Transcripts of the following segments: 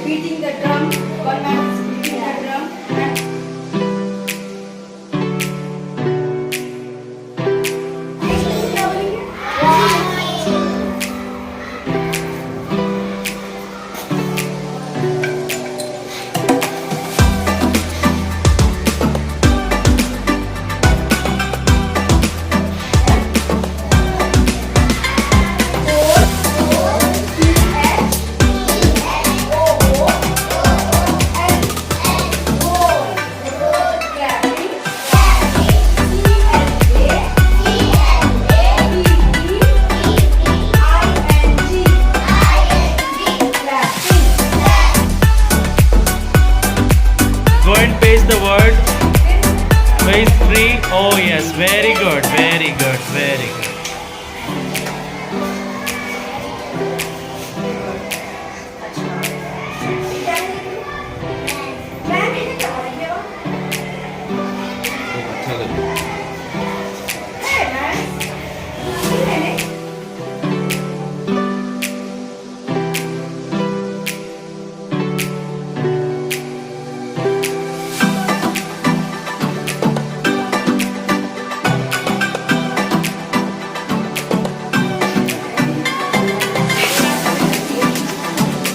beating the drum. One man is beating the drum. And Go and paste the word. Phase 3. Oh yes, very good, very good, very good.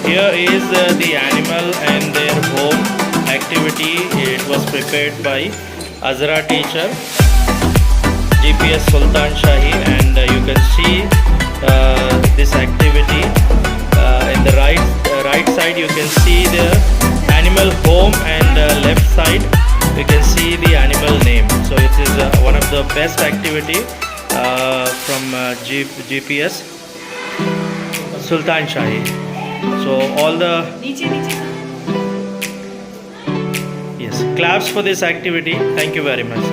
Here is the animal and their home activity. It was prepared by Azra teacher, GPS Sultan Shahi, and you can see this activity in the right side. You can see the animal home, and left side you can see the animal name. So it is one of the best activity from GPS Sultan Shahi. So all the yes, claps for this activity. Thank you very much.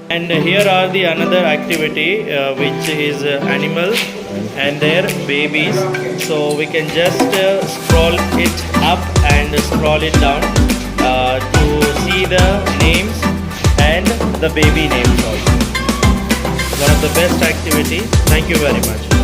And here are the another activity which is animals and their babies. So we can just scroll it up and scroll it down to see the names and the baby names also. One of the best activity. Thank you very much.